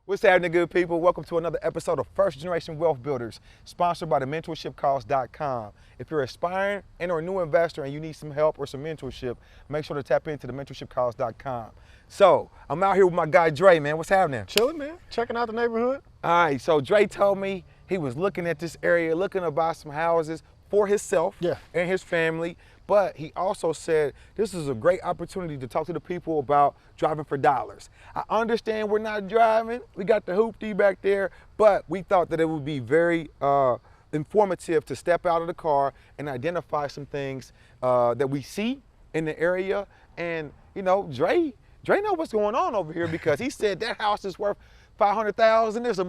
What's happening, good people? Welcome to another episode of First Generation Wealth Builders, sponsored by the mentorshipcalls.com. If you're aspiring and or a new investor and you need some help or some mentorship, make sure to tap into the mentorshipcalls.com. So, I'm out here with my guy Dre, man. What's happening? Chilling, man. Checking out the neighborhood. All right, so Dre told me he was looking at this area, looking to buy some houses for himself and his family. But he also said this is a great opportunity to talk to the people about driving for dollars. I understand we're not driving. We got the hoopty back there, but we thought that it would be very informative to step out of the car and identify some things that we see in the area. And, you know, Dre know what's going on over here because he said that house is worth $500,000. There's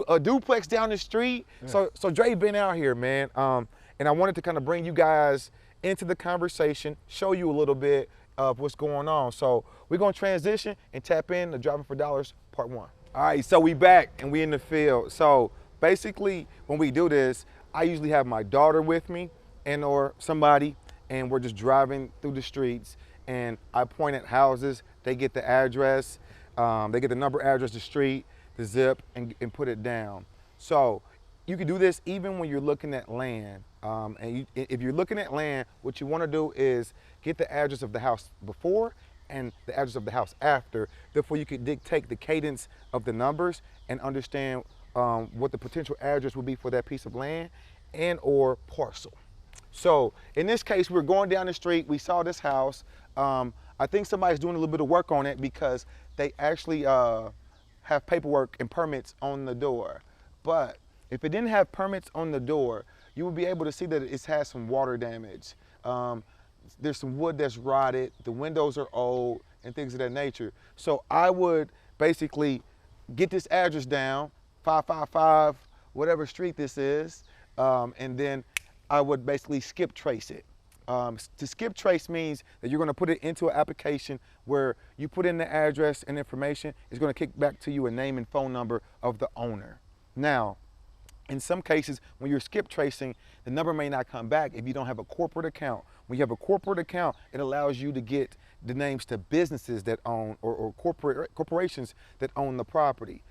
a duplex down the street. Yeah. So Dre been out here, man. And I wanted to kind of bring you guys into the conversation, show you a little bit of what's going on. So we're gonna transition and tap in to Driving for Dollars Part 1. All right, so we back and we in the field. So basically when we do this, I usually have my daughter with me and or somebody, and we're just driving through the streets and I point at houses, they get the address, they get the number, address, the street, the zip, and put it down. So you can do this even when you're looking at land. If you're looking at land, what you want to do is get the address of the house before and the address of the house after. Therefore, you can dictate the cadence of the numbers and understand what the potential address would be for that piece of land and or parcel. So in this case, we're going down the street. We saw this house. I think somebody's doing a little bit of work on it because they actually have paperwork and permits on the door. But if it didn't have permits on the door, you would be able to see that it has some water damage. There's some wood that's rotted, the windows are old, and things of that nature. So I would basically get this address down, 555, whatever street this is, and then I would basically skip trace it. To skip trace means that you're gonna put it into an application where you put in the address and information, it's gonna kick back to you a name and phone number of the owner. Now, in some cases, when you're skip tracing, the number may not come back if you don't have a corporate account. When you have a corporate account, it allows you to get the names to businesses that own or corporations that own the property.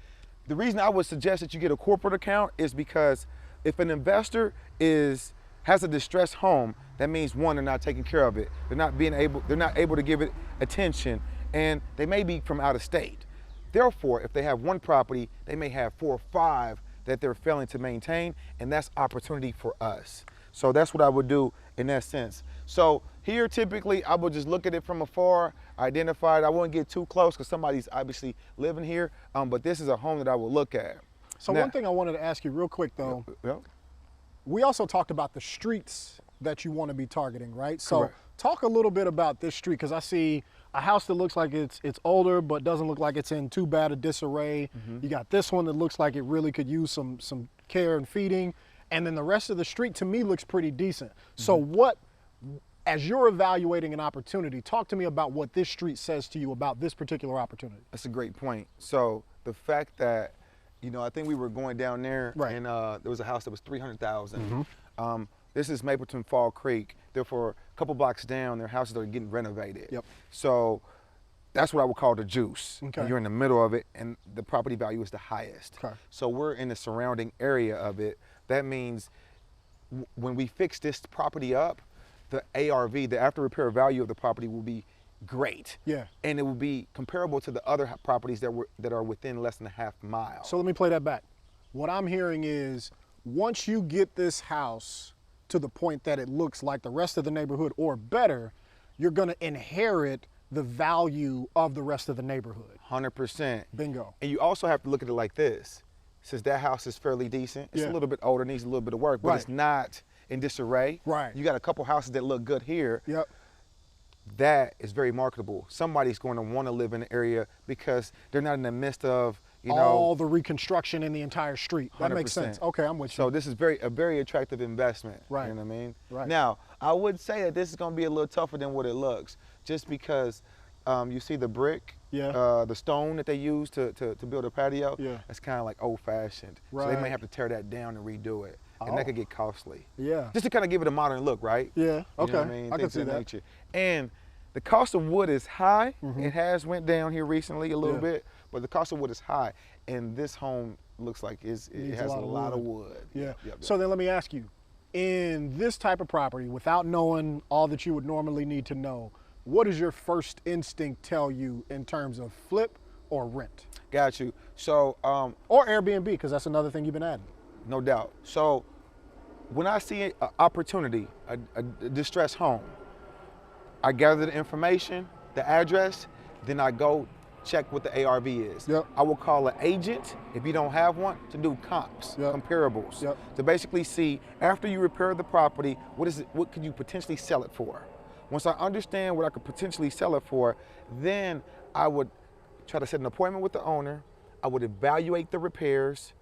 The reason I would suggest that you get a corporate account is because if an investor has a distressed home, that means one, they're not taking care of it. They're not able to give it attention, and they may be from out of state. Therefore, if they have one property, they may have 4 or 5 that they're failing to maintain, and that's opportunity for us. So that's what I would do in that sense. So here, typically, I would just look at it from afar, identify it. I wouldn't get too close because somebody's obviously living here, but this is a home that I would look at. So now, one thing I wanted to ask you real quick though, we also talked about the streets that you want to be targeting, right? So correct. Talk a little bit about this street, because I see a house that looks like it's older but doesn't look like it's in too bad a disarray. You got this one that looks like it really could use some care and feeding, and then the rest of the street to me looks pretty decent. So what, as you're evaluating an opportunity, talk to me about what this street says to you about this particular opportunity. That's a great point. So the fact that, you know, I think we were going down there and there was a house that was $300,000. This is Mapleton Fall Creek. Therefore, a couple blocks down, their houses are getting renovated. So that's what I would call the juice. You're in the middle of it, and the property value is the highest. So we're in the surrounding area of it. That means when we fix this property up, the ARV, the after repair value of the property will be great. And it will be comparable to the other properties that are within less than a half mile. So let me play that back. What I'm hearing is once you get this house to the point that it looks like the rest of the neighborhood or better, you're gonna inherit the value of the rest of the neighborhood. 100%. Bingo. And you also have to look at it like this. Since that house is fairly decent, it's a little bit older, needs a little bit of work, but it's not in disarray. You got a couple houses that look good here. That is very marketable. Somebody's going to want to live in the area because they're not in the midst of, you know, all the reconstruction in the entire street. 100%. That makes sense. Okay, I'm with you. So this is a very attractive investment. You know what I mean? Now, I would say that this is going to be a little tougher than what it looks, just because you see the brick, the stone that they use to build a patio. It's kind of like old-fashioned. So they may have to tear that down and redo it, and that could get costly. Just to kind of give it a modern look, right? Okay. You know what I mean? I can see that. And The cost of wood is high. It has went down here recently a little bit, but the cost of wood is high. And this home looks like it has a lot of wood. Yeah. So then let me ask you, in this type of property, without knowing all that you would normally need to know, what does your first instinct tell you in terms of flip or rent? Got you. So, or Airbnb, because that's another thing you've been adding. No doubt. So when I see an opportunity, a distressed home, I gather the information, the address, then I go check what the ARV is. I will call an agent, if you don't have one, to do comps, comparables, to basically see, after you repair the property, what could you potentially sell it for? Once I understand what I could potentially sell it for, then I would try to set an appointment with the owner. I would evaluate the repairs,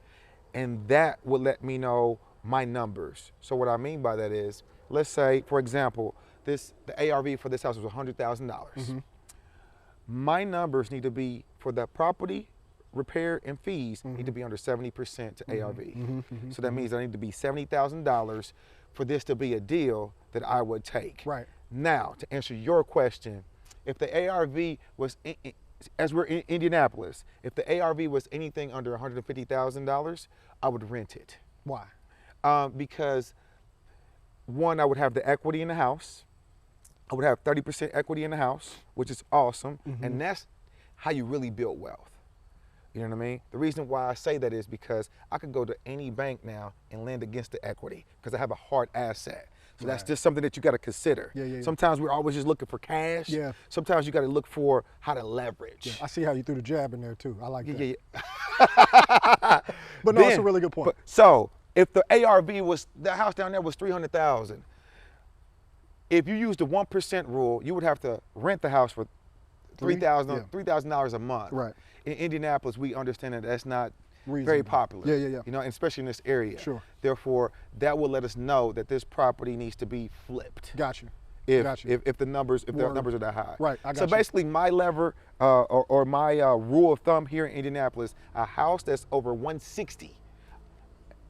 and that would let me know my numbers. So what I mean by that is, let's say, for example, the ARV for this house was $100,000. My numbers need to be, for the property, repair, and fees, need to be under 70% to ARV. So that means I need to be $70,000 for this to be a deal that I would take. Right. Now, to answer your question, if the ARV was, as we're in Indianapolis, if the ARV was anything under $150,000, I would rent it. Why? Because one, I would have the equity in the house. I would have 30% equity in the house, which is awesome. And that's how you really build wealth. You know what I mean? The reason why I say that is because I could go to any bank now and lend against the equity because I have a hard asset. So that's just something that you got to consider. Sometimes we're always just looking for cash. Sometimes you got to look for how to leverage. I see how you threw the jab in there too. I like that. But no, Then, it's a really good point. So if the ARV was, the house down there was $300,000, if you use the 1% rule, you would have to rent the house for $3,000 a month. Right. In Indianapolis, we understand that that's not Reasonable. very popular. You know, and especially in this area. Sure. Therefore, that will let us know that this property needs to be flipped. Got you. If the numbers are that high. Right. I got so basically, my lever or my rule of thumb here in Indianapolis, a house that's over 160,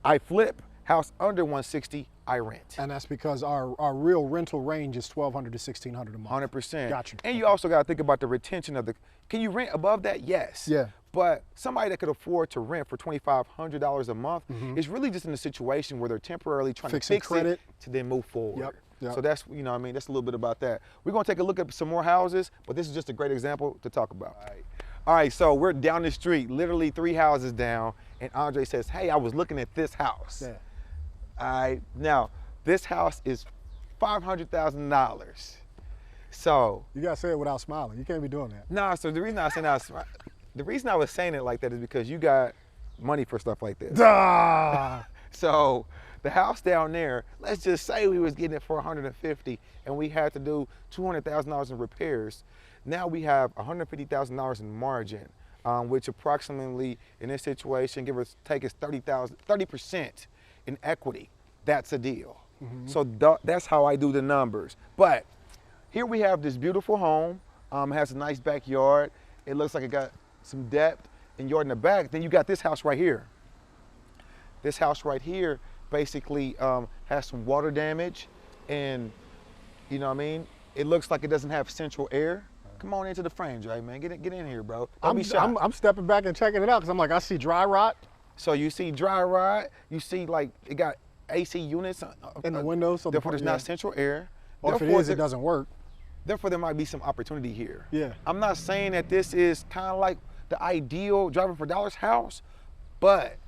I flip. House under 160, I rent. And that's because our real rental range is $1,200 to $1,600 a month. 100%. Got you. And you also got to think about the retention of the. Can you rent above that? Yes. Yeah. But somebody that could afford to rent for $2,500 a month is really just in a situation where they're temporarily trying to fix credit to then move forward. So that's, you know what I mean, that's a little bit about that. We're going to take a look at some more houses, but this is just a great example to talk about. All right, so we're down the street, literally 3 houses down, and Andre says, hey, I was looking at this house. All right, now, this house is $500,000. So. You got to say it without smiling. You can't be doing that. Nah, so the reason I was saying the reason I was saying it like that is because you got money for stuff like this. So the house down there, let's just say we was getting it for $150 and we had to do $200,000 in repairs. Now we have $150,000 in margin, which approximately in this situation, give or take, is 30% in equity. That's a deal. So that's how I do the numbers. But here we have this beautiful home. It has a nice backyard. It looks like it got some depth and yard in the back. Then you got this house right here. This house right here basically has some water damage, and you know what I mean? It looks like it doesn't have central air. Come on into the frame, Dre, man. Get in here, bro. I'm stepping back and checking it out because I'm like, I see dry rot. So you see dry rot. You see like it got AC units in the windows. So therefore, there's not central air. Or if it is, it doesn't work. Therefore, there might be some opportunity here. Yeah. I'm not saying that this is kind of like the ideal driving for dollars house, but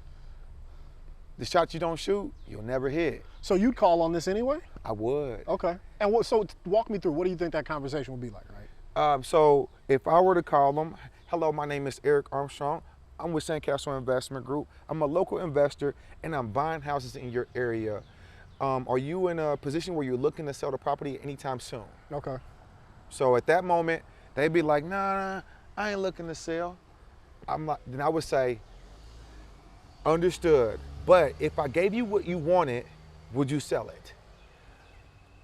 the shots you don't shoot, you'll never hit. So you'd call on this anyway? I would. Okay. And so walk me through, what do you think that conversation would be like, right? So if I were to call them, hello, my name is Eric Armstrong. I'm with Sandcastle Investment Group. I'm a local investor and I'm buying houses in your area. Are you in a position where you're looking to sell the property anytime soon? Okay. So at that moment, they'd be like, nah, I ain't looking to sell. Then I would say, understood. But if I gave you what you wanted, would you sell it?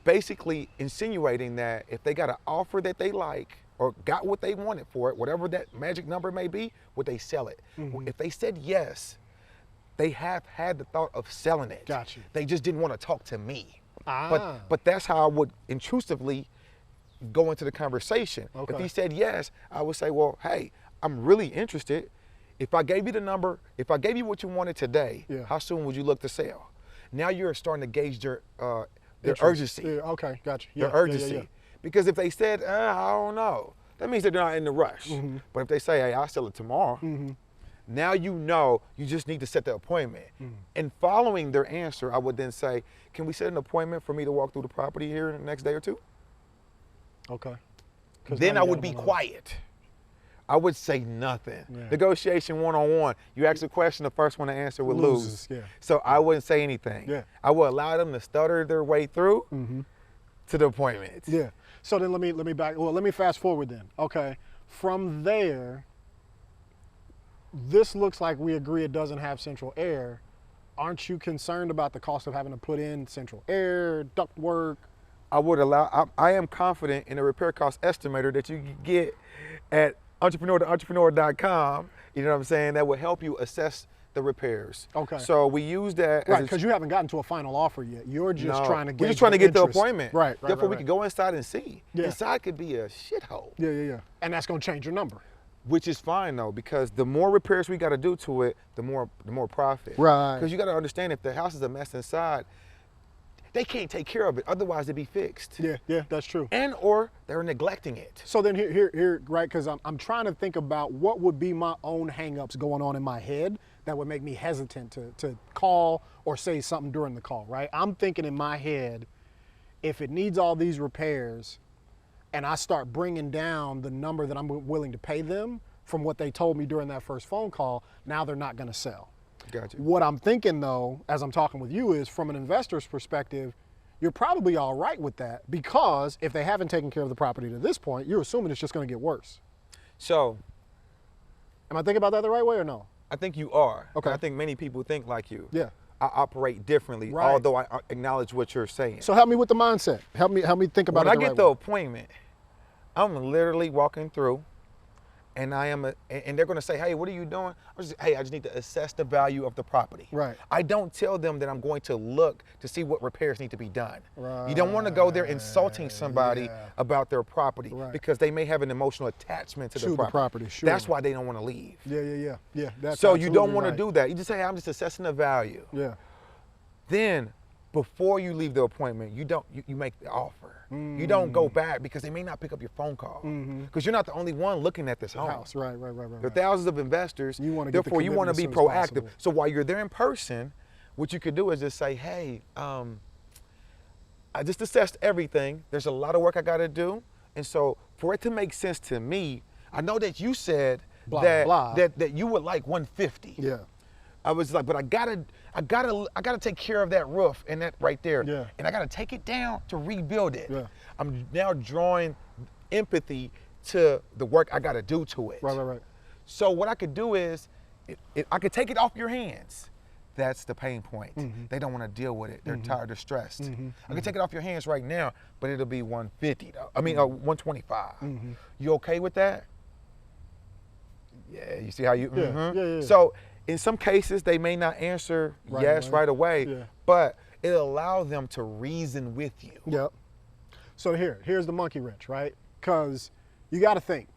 Basically insinuating that if they got an offer that they like or got what they wanted for it, whatever that magic number may be, would they sell it? If they said yes, they have had the thought of selling it. Got you. They just didn't want to talk to me. But that's how I would intrusively go into the conversation. Okay. If he said yes, I would say, well, hey, I'm really interested. If I gave you the number, if I gave you what you wanted today, how soon would you look to sell? Now you're starting to gauge their urgency. Yeah, okay, gotcha. Their urgency. Because if they said, I don't know, that means that they're not in the rush. But if they say, hey, I'll sell it tomorrow, now you know you just need to set the appointment. And following their answer, I would then say, can we set an appointment for me to walk through the property here in the next day or two? Okay. Then I would be quiet. I would say nothing. Negotiation one-on-one. You ask a question, the first one to answer would lose. So I wouldn't say anything. I would allow them to stutter their way through to the appointment. Yeah. So then let me fast forward then. Okay. From there, this looks like we agree it doesn't have central air. Aren't you concerned about the cost of having to put in central air, duct work? I am confident in a repair cost estimator that you can get at entrepreneur-to-entrepreneur.com, you know what I'm saying, that will help you assess the repairs. Okay. So we use that. Right, because you haven't gotten to a final offer yet. You're just trying to get We're just trying to get the interest. appointment. Right. Therefore, we can go inside and see. Yeah. Inside could be a shithole. Yeah. And that's going to change your number. Which is fine though, because the more repairs we got to do to it, the more profit. Right. Because you got to understand, if the house is a mess inside, they can't take care of it. Otherwise, it'd be fixed. Yeah, that's true. And or they're neglecting it. So then here, right? Because I'm trying to think about what would be my own hangups going on in my head that would make me hesitant to call or say something during the call. Right? I'm thinking in my head, if it needs all these repairs, and I start bringing down the number that I'm willing to pay them from what they told me during that first phone call, now they're not going to sell. Gotcha. What I'm thinking though, as I'm talking with you, is from an investor's perspective, you're probably all right with that, because if they haven't taken care of the property to this point, you're assuming it's just going to get worse. So, am I thinking about that the right way or no? I think you are. Okay. I think many people think like you. Yeah. I operate differently, although I acknowledge what you're saying. So help me with the mindset. Help me think about it the right way. When I get the appointment, I'm literally walking through, and and they're going to say, hey, what are you doing? I just need to assess the value of the property. Right. I don't tell them that I'm going to look to see what repairs need to be done. Right. You don't want to go there insulting somebody about their property, because they may have an emotional attachment to the property. Sure. That's why they don't want to leave. Yeah. That's so you don't want right. to do that. You just say, hey, I'm just assessing the value. Yeah. Then, before you leave the appointment, you make the offer. You don't go back, because they may not pick up your phone call, because you're not the only one looking at this house. Right. There are thousands of investors. Therefore, you want to be proactive. So while you're there in person, what you could do is just say, hey, I just assessed everything. There's a lot of work I got to do. And so for it to make sense to me, I know that you said that you would like 150. Yeah. I was like, but I gotta take care of that roof and that right there. Yeah. And I gotta take it down to rebuild it. Yeah. I'm now drawing empathy to the work I gotta do to it. Right. So what I could do is, I could take it off your hands. That's the pain point. They don't want to deal with it. They're tired, they're stressed. I can take it off your hands right now, but it'll be 150 though. I mean, 125. You okay with that? Yeah. You see how you? Yeah. So in some cases, they may not answer yes right away, but it'll allow them to reason with you. Yep. So here's the monkey wrench, right? Because you got to think,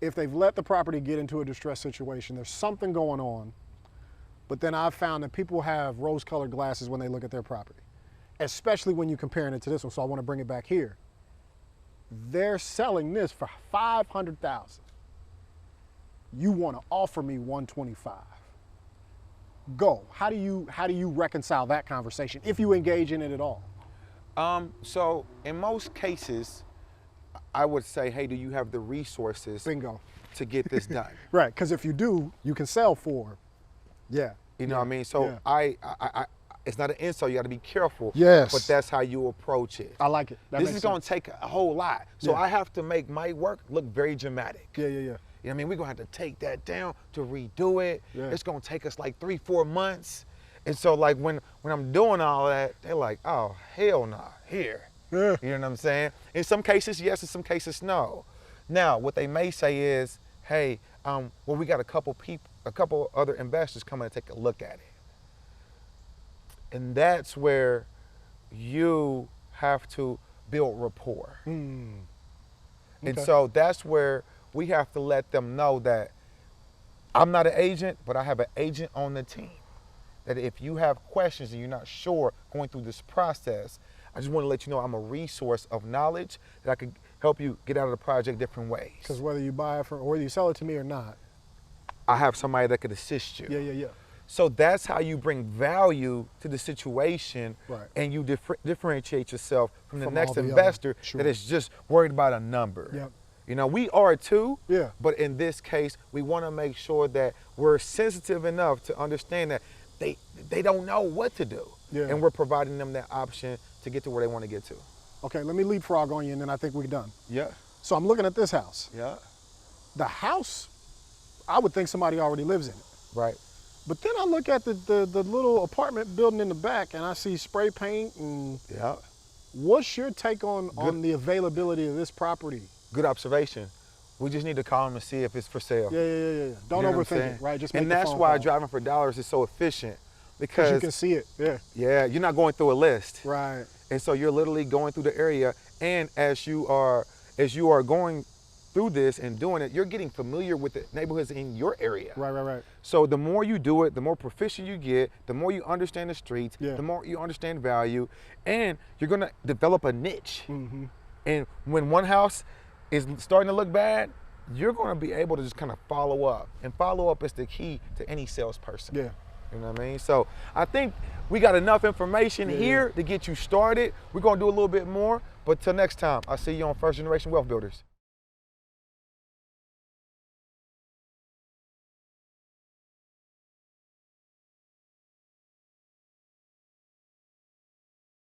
if they've let the property get into a distressed situation, there's something going on. But then I've found that people have rose-colored glasses when they look at their property, especially when you're comparing it to this one. So I want to bring it back here. They're selling this for $500,000. You want to offer me 125. Go. How do you reconcile that conversation if you engage in it at all? So in most cases, I would say, hey, do you have the resources Bingo. to get this done? Right, because if you do, you can sell for. Yeah. You know what I mean? So I it's not an insult, you got to be careful. Yes. But that's how you approach it. I like it. This is going to take a whole lot. So I have to make my work look very dramatic. Yeah. You know what I mean? We're going to have to take that down to redo it. Yeah. It's going to take us like 3-4 months. And so like when I'm doing all that, they're like, oh, hell nah, here. Yeah. You know what I'm saying? In some cases, yes, in some cases, no. Now, what they may say is, hey, well, we got a couple other investors coming to take a look at it. And that's where you have to build rapport. Okay. And so that's where we have to let them know that I'm not an agent, but I have an agent on the team. That if you have questions and you're not sure going through this process, I just want to let you know I'm a resource of knowledge that I could help you get out of the project different ways. Because whether you buy it or whether you sell it to me or not, I have somebody that could assist you. Yeah. So that's how you bring value to the situation, right. and you differentiate yourself from the next the investor sure. that is just worried about a number. Yep. You know, we are too, yeah. But in this case, we want to make sure that we're sensitive enough to understand that they don't know what to do. Yeah. And we're providing them that option to get to where they want to get to. Okay, let me leapfrog on you and then I think we're done. Yeah. So I'm looking at this house. Yeah. The house, I would think somebody already lives in it. Right. But then I look at the little apartment building in the back and I see spray paint and yeah. What's your take on the availability of this property? Good observation. We just need to call them and see if it's for sale. Yeah. Don't overthink it, right? Just make and that's why driving for dollars is so efficient, because you can see it. Yeah, you're not going through a list. Right. And so you're literally going through the area, and as you are going through this and doing it, you're getting familiar with the neighborhoods in your area. Right. So the more you do it, the more proficient you get, the more you understand the streets, yeah. the more you understand value, and you're gonna develop a niche. Mm-hmm. And when one house is starting to look bad, you're gonna be able to just kind of follow up. And follow up is the key to any salesperson. Yeah. You know what I mean? So I think we got enough information here to get you started. We're gonna do a little bit more, but till next time, I'll see you on First Generation Wealth Builders.